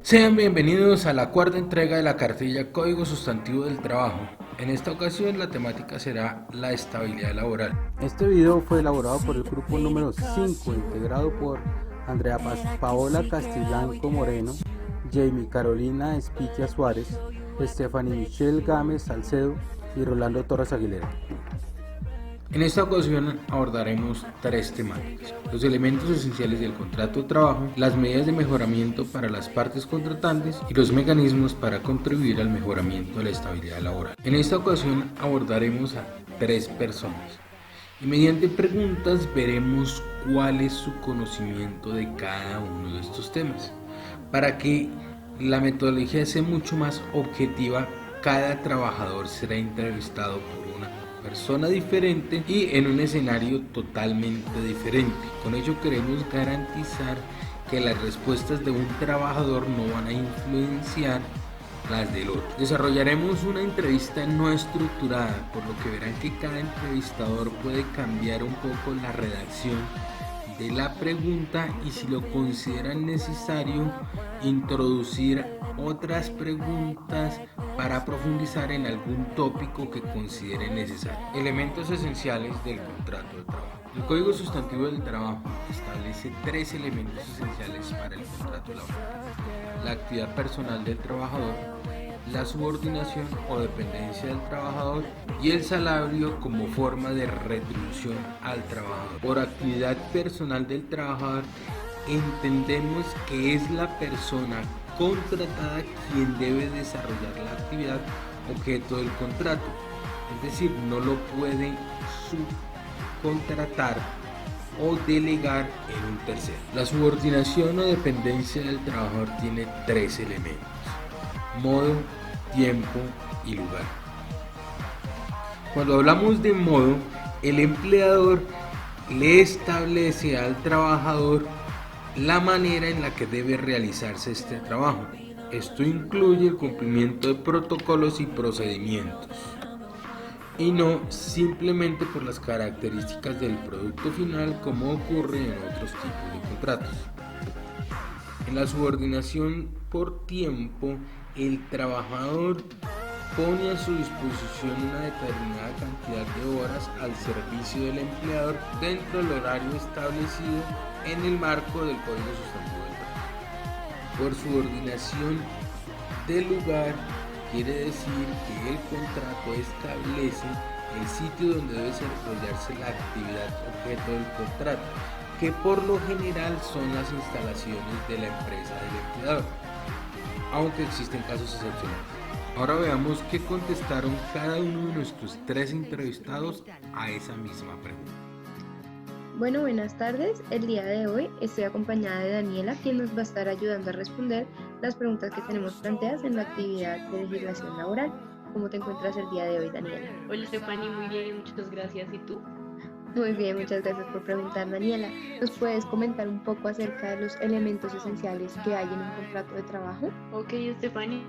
Sean bienvenidos a la cuarta entrega de la cartilla Código Sustantivo del Trabajo. En esta ocasión la temática será la estabilidad laboral. Este video fue elaborado por el grupo número 5, integrado por Andrea Paola Castiblanco Moreno, Jamie Carolina Espitia Suárez, Stephanie Michelle Gámez Salcedo y Rolando Torres Aguilera. En esta ocasión abordaremos tres temáticas: los elementos esenciales del contrato de trabajo, las medidas de mejoramiento para las partes contratantes y los mecanismos para contribuir al mejoramiento de la estabilidad laboral. En esta ocasión abordaremos a tres personas y mediante preguntas veremos cuál es su conocimiento de cada uno de estos temas. Para que la metodología sea mucho más objetiva, cada trabajador será entrevistado por una persona diferente y en un escenario totalmente diferente. Con ello queremos garantizar que las respuestas de un trabajador no van a influenciar las del otro. Desarrollaremos una entrevista no estructurada, por lo que verán que cada entrevistador puede cambiar un poco la redacción de la pregunta y, si lo consideran necesario, introducir otras preguntas para profundizar en algún tópico que consideren necesario. Elementos esenciales del contrato de trabajo. El Código Sustantivo del Trabajo establece tres elementos esenciales para el contrato laboral: la actividad personal del trabajador, la subordinación o dependencia del trabajador y el salario como forma de retribución al trabajador. Por actividad personal del trabajador entendemos que es la persona contratada quien debe desarrollar la actividad objeto del contrato, es decir, no lo puede subcontratar o delegar en un tercero. La subordinación o dependencia del trabajador tiene tres elementos: modo, tiempo y lugar. Cuando hablamos de modo, el empleador le establece al trabajador la manera en la que debe realizarse este trabajo. Esto incluye el cumplimiento de protocolos y procedimientos, y no simplemente por las características del producto final, como ocurre en otros tipos de contratos. En la subordinación por tiempo, el trabajador pone a su disposición una determinada cantidad de horas al servicio del empleador dentro del horario establecido en el marco del Código Sustantivo del Trabajo. Por subordinación del lugar, quiere decir que el contrato establece el sitio donde debe desarrollarse la actividad objeto del contrato, que por lo general son las instalaciones de la empresa del empleador, aunque existen casos excepcionales. Ahora veamos qué contestaron cada uno de nuestros tres entrevistados a esa misma pregunta. Bueno, buenas tardes. El día de hoy estoy acompañada de Daniela, quien nos va a estar ayudando a responder las preguntas que tenemos planteadas en la actividad de legislación laboral. ¿Cómo te encuentras el día de hoy, Daniela? Hola, Stephanie, muy bien, muchas gracias. ¿Y tú? Muy bien, muchas gracias por preguntar, Daniela. ¿Nos puedes comentar un poco acerca de los elementos esenciales que hay en un contrato de trabajo? Ok, Stephanie.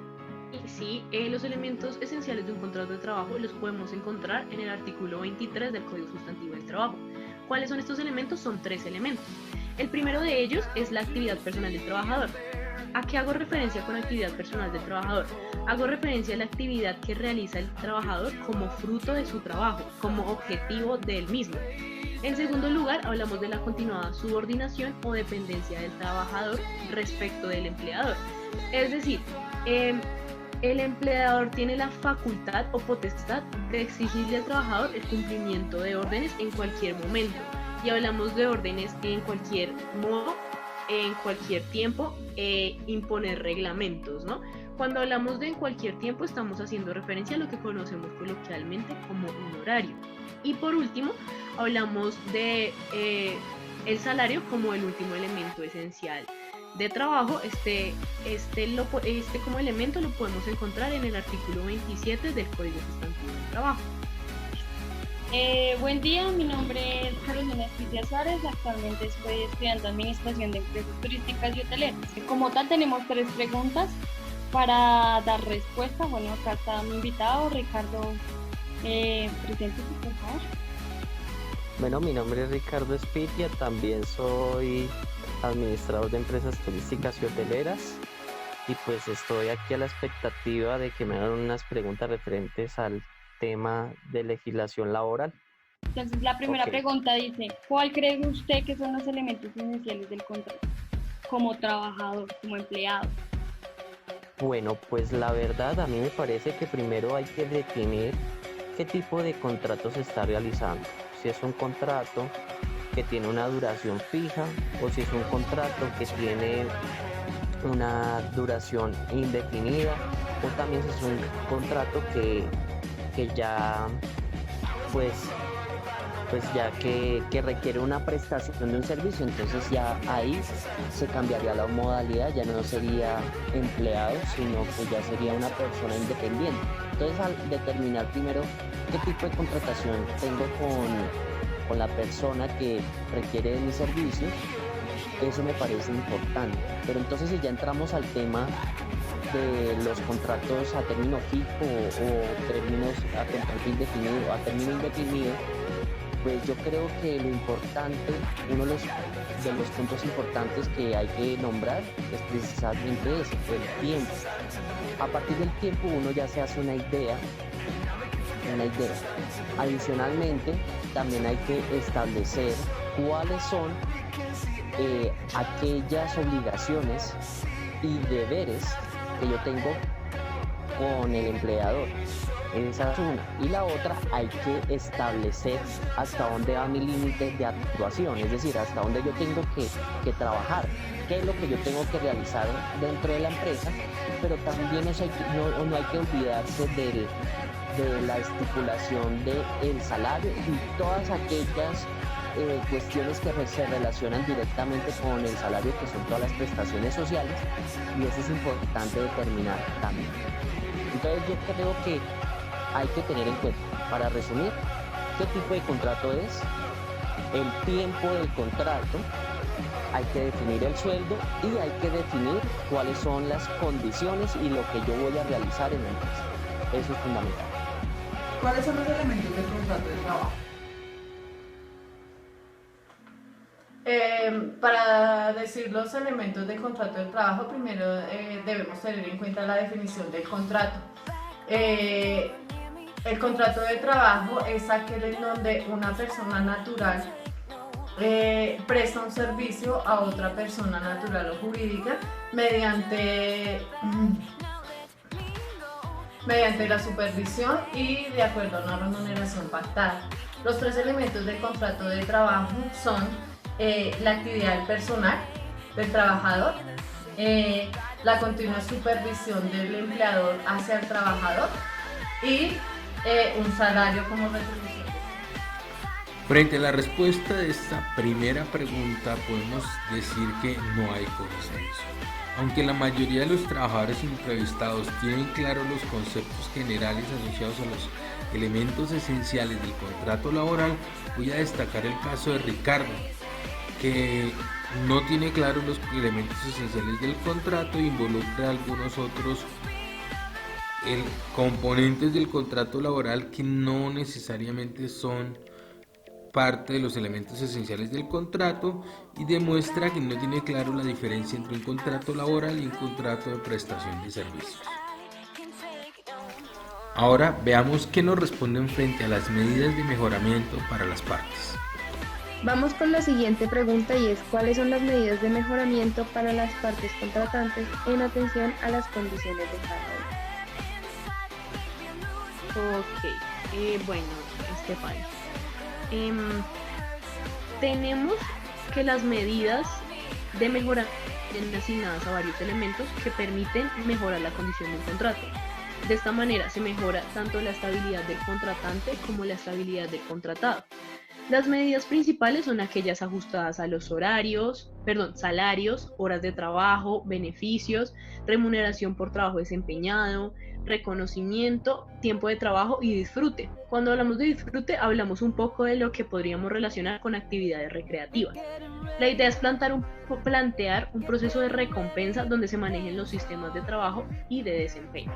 Sí, los elementos esenciales de un contrato de trabajo los podemos encontrar en el artículo 23 del Código Sustantivo del Trabajo. ¿Cuáles son estos elementos? Son tres elementos. El primero de ellos es la actividad personal del trabajador. ¿A qué hago referencia con actividad personal del trabajador? Hago referencia a la actividad que realiza el trabajador como fruto de su trabajo, como objetivo del mismo. En segundo lugar, hablamos de la continuada subordinación o dependencia del trabajador respecto del empleador. Es decir, el empleador tiene la facultad o potestad de exigirle al trabajador el cumplimiento de órdenes en cualquier momento. Y hablamos de órdenes en cualquier modo, en cualquier tiempo, imponer reglamentos, ¿no? Cuando hablamos de en cualquier tiempo, estamos haciendo referencia a lo que conocemos coloquialmente como un horario. Y por último, hablamos de el salario como el último elemento esencial de trabajo. Este como elemento lo podemos encontrar en el artículo 27 del Código Sustantivo del Trabajo. Buen día, mi nombre es Carolina Espitia Suárez, actualmente estoy estudiando Administración de Empresas Turísticas y Hoteleras. Como tal, tenemos tres preguntas para dar respuesta. Bueno, acá está mi invitado, Ricardo. Preséntese, por favor. Bueno, mi nombre es Ricardo Espitia, también soy administrador de empresas turísticas y hoteleras. y pues estoy aquí a la expectativa de que me hagan unas preguntas referentes al tema de legislación laboral. Entonces, la primera Ok. pregunta dice, ¿cuál cree usted que son los elementos esenciales del contrato? Como trabajador, como empleado. Bueno, pues la verdad a mí me parece que primero hay que definir qué tipo de contrato se está realizando. Si es un contrato que tiene una duración fija o si es un contrato que tiene una duración indefinida o también si es un contrato que ya pues ya que requiere una prestación de un servicio, entonces ya ahí se cambiaría la modalidad, ya no sería empleado, sino que ya sería una persona independiente. Entonces al determinar primero qué tipo de contratación tengo con la persona que requiere de mis servicios, eso me parece importante. Pero entonces si ya entramos al tema de los contratos a término fijo o términos a contrato indefinido o a término indefinido, pues yo creo que lo importante, uno de los puntos importantes que hay que nombrar es precisamente eso, el tiempo. A partir del tiempo uno ya se hace una idea. Adicionalmente, también hay que establecer cuáles son aquellas obligaciones y deberes que yo tengo con el empleador. Esa es una. Y la otra, hay que establecer hasta dónde va mi límite de actuación, es decir, hasta dónde yo tengo que trabajar, qué es lo que yo tengo que realizar dentro de la empresa, pero también no hay que olvidarse de la estipulación del salario y todas aquellas cuestiones que se relacionan directamente con el salario, que son todas las prestaciones sociales, y eso es importante determinar también. Entonces yo creo que hay que tener en cuenta, para resumir, qué tipo de contrato es, el tiempo del contrato, hay que definir el sueldo y hay que definir cuáles son las condiciones y lo que yo voy a realizar en la empresa. Eso es fundamental. ¿Cuáles son los elementos del contrato de trabajo? Para decir los elementos del contrato de trabajo, primero debemos tener en cuenta la definición del contrato. El contrato de trabajo es aquel en donde una persona natural presta un servicio a otra persona natural o jurídica mediante la supervisión y de acuerdo a una remuneración pactada. Los tres elementos del contrato de trabajo son la actividad del personal, del trabajador, la continua supervisión del empleador hacia el trabajador y un salario como retribución. Frente a la respuesta de esta primera pregunta podemos decir que no hay consenso. Aunque la mayoría de los trabajadores entrevistados tienen claros los conceptos generales asociados a los elementos esenciales del contrato laboral, voy a destacar el caso de Ricardo, que no tiene claros los elementos esenciales del contrato e involucra algunos otros componentes del contrato laboral que no necesariamente son parte de los elementos esenciales del contrato y demuestra que no tiene claro la diferencia entre un contrato laboral y un contrato de prestación de servicios. Ahora veamos qué nos responden frente a las medidas de mejoramiento para las partes. Vamos con la siguiente pregunta y es ¿cuáles son las medidas de mejoramiento para las partes contratantes en atención a las condiciones de cada uno? Ok, bueno, Estefan, tenemos que las medidas de mejora vienen asignadas a varios elementos que permiten mejorar la condición del contrato. De esta manera se mejora tanto la estabilidad del contratante como la estabilidad del contratado. Las medidas principales son aquellas ajustadas a los salarios, horas de trabajo, beneficios, remuneración por trabajo desempeñado, reconocimiento, tiempo de trabajo y disfrute. Cuando hablamos de disfrute, hablamos un poco de lo que podríamos relacionar con actividades recreativas. La idea es plantear un proceso de recompensa donde se manejen los sistemas de trabajo y de desempeño.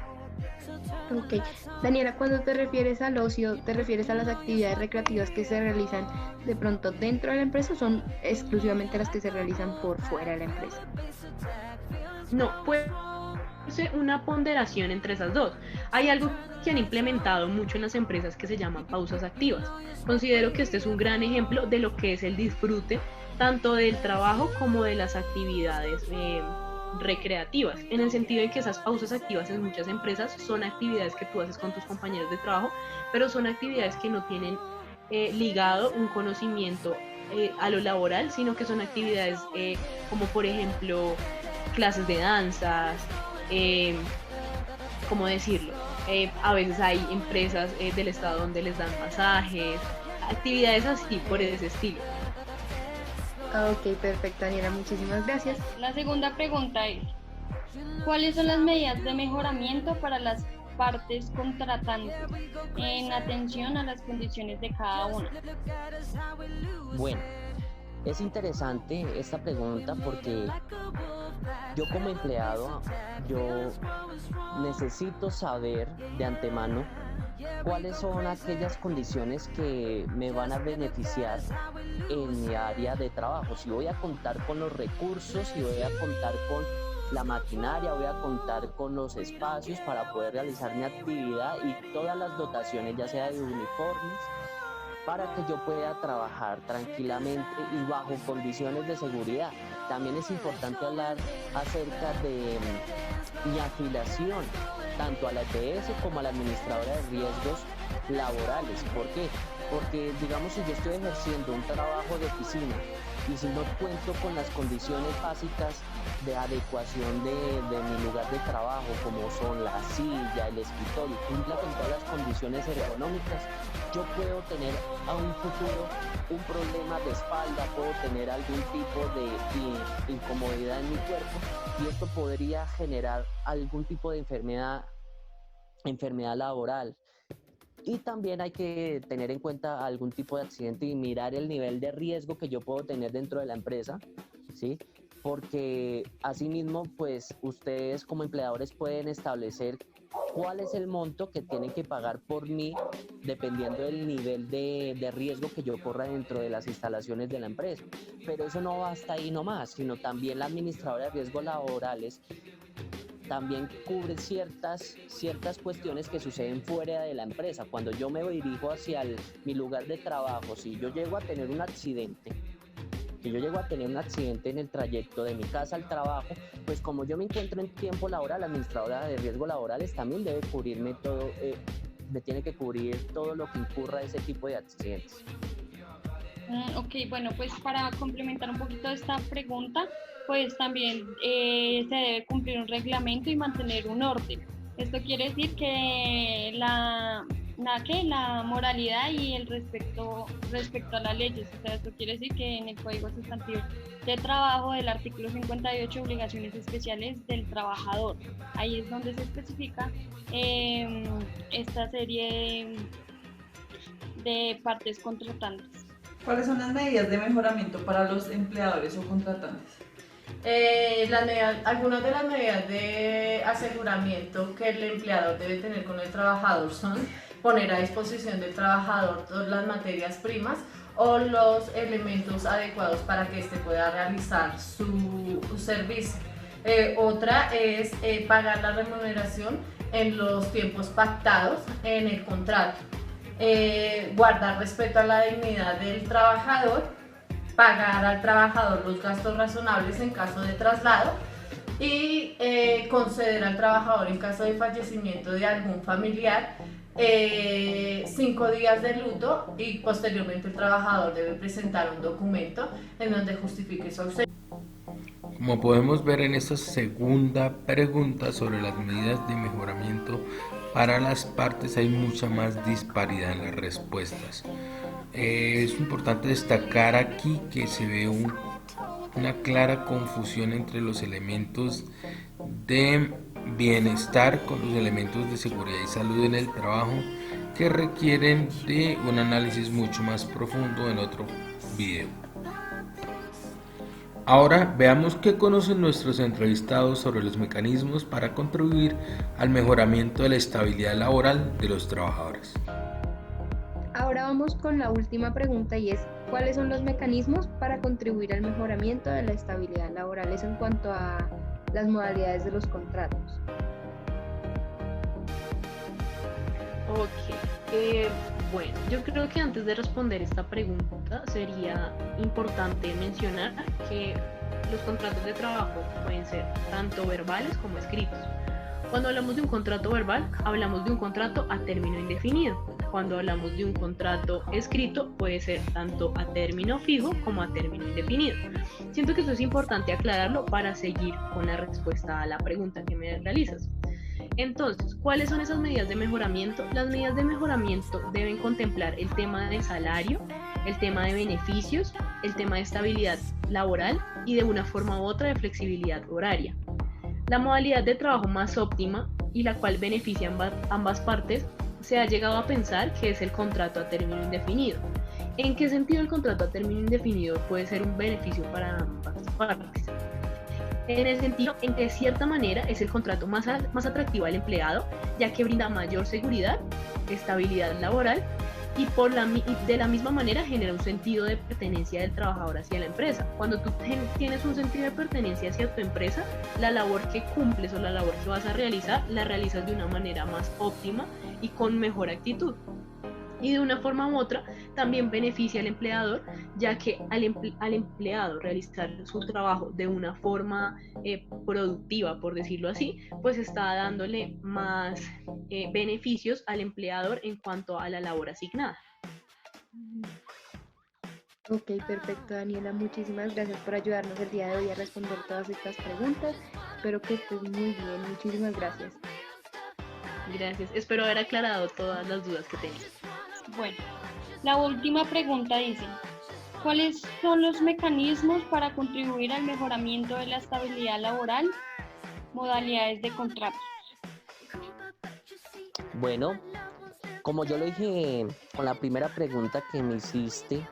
Ok, Daniela, cuando te refieres al ocio, ¿te refieres a las actividades recreativas que se realizan de pronto dentro de la empresa o son exclusivamente las que se realizan por fuera de la empresa? No, puede una ponderación entre esas dos. Hay algo que han implementado mucho en las empresas que se llaman pausas activas. Considero que este es un gran ejemplo de lo que es el disfrute tanto del trabajo como de las actividades recreativas, en el sentido de que esas pausas activas en muchas empresas son actividades que tú haces con tus compañeros de trabajo, pero son actividades que no tienen ligado un conocimiento a lo laboral, sino que son actividades como por ejemplo clases de danzas, ¿cómo decirlo? A veces hay empresas del estado donde les dan masajes, actividades así por ese estilo. Ok, perfecto, Daniela, muchísimas gracias. La segunda pregunta es, ¿cuáles son las medidas de mejoramiento para las partes contratantes en atención a las condiciones de cada una? Bueno, es interesante esta pregunta porque yo como empleado, yo necesito saber de antemano cuáles son aquellas condiciones que me van a beneficiar en mi área de trabajo. Si voy a contar con los recursos, si voy a contar con la maquinaria, voy a contar con los espacios para poder realizar mi actividad y todas las dotaciones, ya sea de uniformes, para que yo pueda trabajar tranquilamente y bajo condiciones de seguridad. También es importante hablar acerca de mi afiliación, tanto a la EPS como a la administradora de riesgos laborales. ¿Por qué? Porque, digamos, si yo estoy ejerciendo un trabajo de oficina y si no cuento con las condiciones básicas de adecuación de mi lugar de trabajo, como son la silla, el escritorio, cumpla con todas las condiciones ergonómicas, yo puedo tener a un futuro un problema de espalda, puedo tener algún tipo de incomodidad en mi cuerpo y esto podría generar algún tipo de enfermedad laboral. Y también hay que tener en cuenta algún tipo de accidente y mirar el nivel de riesgo que yo puedo tener dentro de la empresa, ¿sí? Porque asimismo, pues ustedes como empleadores pueden establecer cuál es el monto que tienen que pagar por mí dependiendo del nivel de riesgo que yo corra dentro de las instalaciones de la empresa. Pero eso no basta ahí nomás, sino también la administradora de riesgos laborales también cubre ciertas cuestiones que suceden fuera de la empresa. Cuando yo me dirijo hacia mi lugar de trabajo, si yo llego a tener un accidente, en el trayecto de mi casa al trabajo, pues como yo me encuentro en tiempo laboral, la administradora de riesgos laborales también debe cubrirme todo, me tiene que cubrir todo lo que incurra ese tipo de accidentes. Ok, bueno, pues para complementar un poquito esta pregunta, pues también se debe cumplir un reglamento y mantener un orden. Esto quiere decir que la moralidad y el respecto a las leyes. O sea, esto quiere decir que en el Código Sustantivo de Trabajo del artículo 58, obligaciones especiales del trabajador, ahí es donde se especifica esta serie de partes contratantes. ¿Cuáles son las medidas de mejoramiento para los empleadores o contratantes? Algunas de las medidas de aseguramiento que el empleador debe tener con el trabajador son poner a disposición del trabajador todas las materias primas o los elementos adecuados para que éste pueda realizar su servicio. Otra es pagar la remuneración en los tiempos pactados en el contrato. Guardar respeto a la dignidad del trabajador, pagar al trabajador los gastos razonables en caso de traslado y conceder al trabajador en caso de fallecimiento de algún familiar 5 días de luto y posteriormente el trabajador debe presentar un documento en donde justifique su ausencia. Como podemos ver en esta segunda pregunta sobre las medidas de mejoramiento para las partes, hay mucha más disparidad en las respuestas. Es importante destacar aquí que se ve una clara confusión entre los elementos de bienestar con los elementos de seguridad y salud en el trabajo que requieren de un análisis mucho más profundo en otro video. Ahora veamos qué conocen nuestros entrevistados sobre los mecanismos para contribuir al mejoramiento de la estabilidad laboral de los trabajadores. Ahora vamos con la última pregunta y es, ¿cuáles son los mecanismos para contribuir al mejoramiento de la estabilidad laboral? Eso en cuanto a las modalidades de los contratos. Ok, bueno, yo creo que antes de responder esta pregunta sería importante mencionar que los contratos de trabajo pueden ser tanto verbales como escritos. Cuando hablamos de un contrato verbal, hablamos de un contrato a término indefinido. Cuando hablamos de un contrato escrito, puede ser tanto a término fijo como a término indefinido. Siento que esto es importante aclararlo para seguir con la respuesta a la pregunta que me realizas. Entonces, ¿cuáles son esas medidas de mejoramiento? Las medidas de mejoramiento deben contemplar el tema de salario, el tema de beneficios, el tema de estabilidad laboral y de una forma u otra de flexibilidad horaria. La modalidad de trabajo más óptima y la cual beneficia ambas partes se ha llegado a pensar que es el contrato a término indefinido. ¿En qué sentido el contrato a término indefinido puede ser un beneficio para ambas partes? En el sentido en que de cierta manera es el contrato más atractivo al empleado, ya que brinda mayor seguridad, estabilidad laboral y de la misma manera genera un sentido de pertenencia del trabajador hacia la empresa. Cuando tú tienes un sentido de pertenencia hacia tu empresa, la labor que cumples o la labor que vas a realizar, la realizas de una manera más óptima y con mejor actitud. Y de una forma u otra también beneficia al empleador, ya que al empleado realizar su trabajo de una forma productiva, por decirlo así, pues está dándole más beneficios al empleador en cuanto a la labor asignada. Ok, perfecto, Daniela, muchísimas gracias por ayudarnos el día de hoy a responder todas estas preguntas. Espero que estés muy bien, muchísimas gracias. Gracias, espero haber aclarado todas las dudas que tenía. Bueno, la última pregunta dice, ¿cuáles son los mecanismos para contribuir al mejoramiento de la estabilidad laboral? Modalidades de contratos. Bueno, como yo lo dije con la primera pregunta que me hiciste,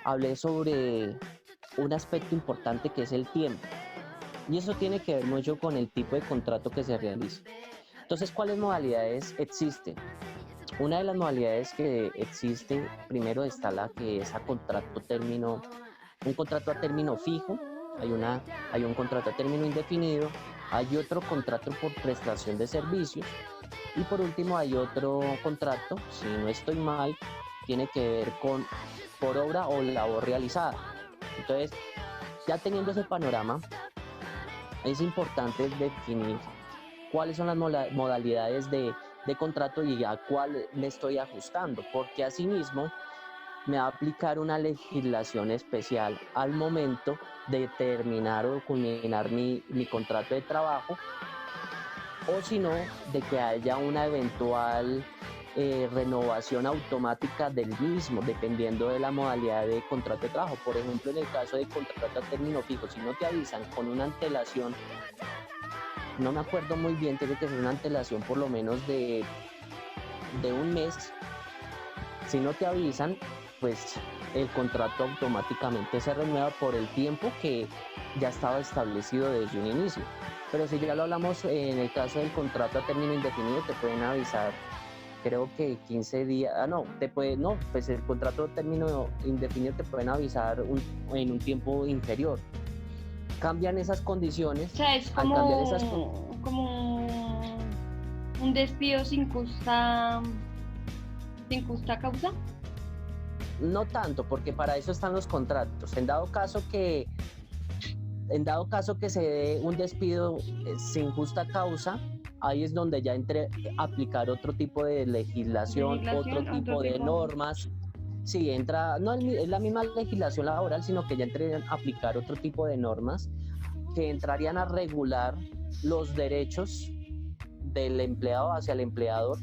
hablé sobre un aspecto importante que es el tiempo. Y eso tiene que ver mucho con el tipo de contrato que se realiza. Entonces, ¿cuáles modalidades existen? Una de las modalidades que existe, primero está la que es un contrato a término fijo, hay un contrato a término indefinido, hay otro contrato por prestación de servicios y por último hay otro contrato, si no estoy mal, tiene que ver con por obra o labor realizada. Entonces, ya teniendo ese panorama, es importante definir cuáles son las modalidades de contrato y a cuál me estoy ajustando, porque asimismo me va a aplicar una legislación especial al momento de terminar o culminar mi contrato de trabajo, o si no, de que haya una eventual renovación automática del mismo, dependiendo de la modalidad de contrato de trabajo. Por ejemplo, en el caso de contrato a término fijo, si no te avisan con una antelación, no me acuerdo muy bien, tiene que ser una antelación por lo menos de un mes. Si no te avisan, pues el contrato automáticamente se renueva por el tiempo que ya estaba establecido desde un inicio. Pero si ya lo hablamos en el caso del contrato a término indefinido, te pueden avisar, creo que 15 días, pues el contrato a término indefinido te pueden avisar en un tiempo inferior. Cambian esas condiciones. O sea, es como un despido sin justa causa. No tanto, porque para eso están los contratos. En dado caso que se dé un despido sin justa causa, ahí es donde ya entre a aplicar otro tipo de legislación, otro tipo de normas. Sí, no es la misma legislación laboral, sino que ya entrarían a aplicar otro tipo de normas que entrarían a regular los derechos del empleado hacia el empleador,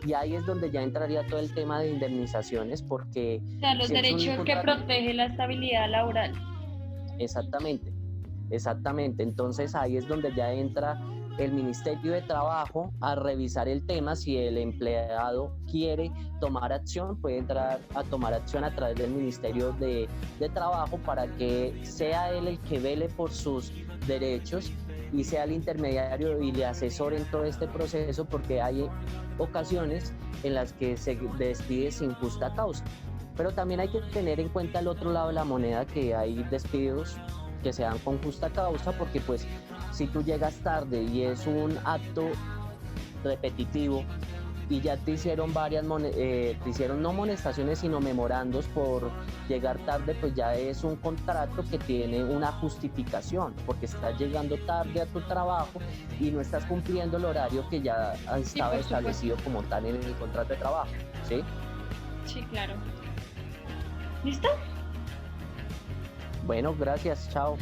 y ahí es donde ya entraría todo el tema de indemnizaciones, porque... O sea, los derechos que protege la estabilidad laboral. Exactamente. Entonces ahí es donde ya entra el Ministerio de Trabajo a revisar el tema. Si el empleado quiere tomar acción, puede entrar a tomar acción a través del Ministerio de Trabajo para que sea él el que vele por sus derechos y sea el intermediario y le asesore en todo este proceso, porque hay ocasiones en las que se despide sin justa causa. Pero también hay que tener en cuenta el otro lado de la moneda, que hay despidos que se dan con justa causa, porque pues Si tú llegas tarde y es un acto repetitivo y ya te hicieron te hicieron no amonestaciones sino memorandos por llegar tarde, pues ya es un contrato que tiene una justificación, porque estás llegando tarde a tu trabajo y no estás cumpliendo el horario que ya estaba establecido como tal en el contrato de trabajo, ¿sí? Sí, claro. ¿Listo? Bueno, gracias, chao.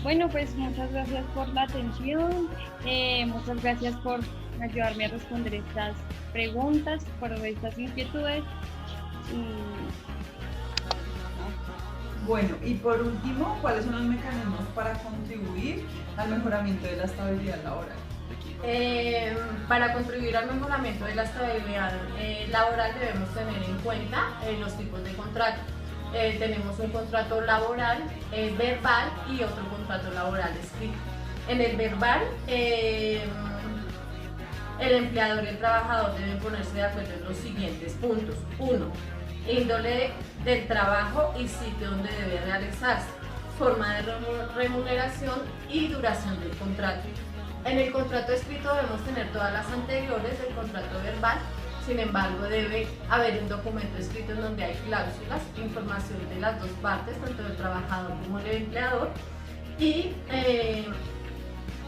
Bueno, pues muchas gracias por la atención, muchas gracias por ayudarme a responder estas preguntas, por estas inquietudes. Bueno, y por último, ¿cuáles son los mecanismos para contribuir al mejoramiento de la estabilidad laboral? Para contribuir al mejoramiento de la estabilidad laboral debemos tener en cuenta los tipos de contrato. Tenemos un contrato laboral verbal y otro contrato laboral escrito. En el verbal, el empleador y el trabajador deben ponerse de acuerdo en los siguientes puntos. 1. Índole del trabajo y sitio donde debe realizarse, forma de remuneración y duración del contrato. En el contrato escrito debemos tener todas las anteriores del contrato verbal. Sin embargo, debe haber un documento escrito en donde hay cláusulas, información de las dos partes, tanto del trabajador como del empleador, y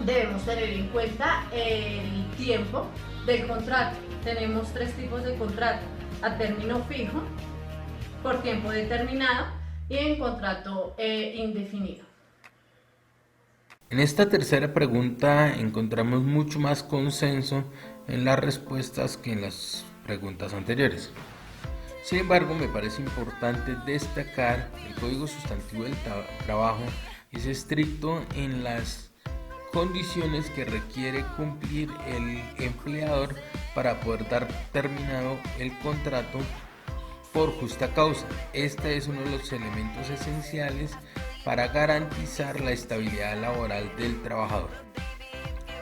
debemos tener en cuenta el tiempo del contrato. Tenemos 3 tipos de contrato: a término fijo, por tiempo determinado y en contrato indefinido. En esta tercera pregunta encontramos mucho más consenso en las respuestas que en las preguntas anteriores. Sin embargo, me parece importante destacar que el Código Sustantivo del Trabajo es estricto en las condiciones que requiere cumplir el empleador para poder dar terminado el contrato por justa causa. Este es uno de los elementos esenciales para garantizar la estabilidad laboral del trabajador.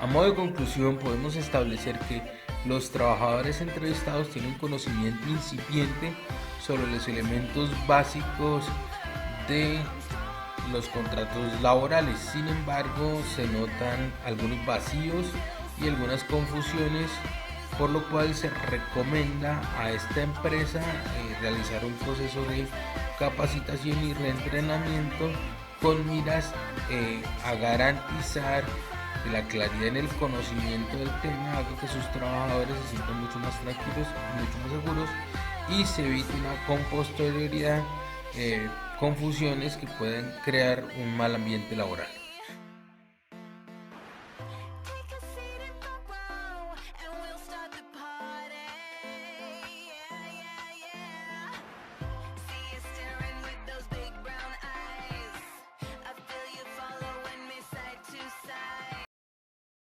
A modo de conclusión, podemos establecer que los trabajadores entrevistados tienen conocimiento incipiente sobre los elementos básicos de los contratos laborales. Sin embargo, se notan algunos vacíos y algunas confusiones, por lo cual se recomienda a esta empresa realizar un proceso de capacitación y reentrenamiento con miras a garantizar que la claridad en el conocimiento del tema haga que sus trabajadores se sientan mucho más tranquilos, mucho más seguros y se evite con posterioridad confusiones que pueden crear un mal ambiente laboral.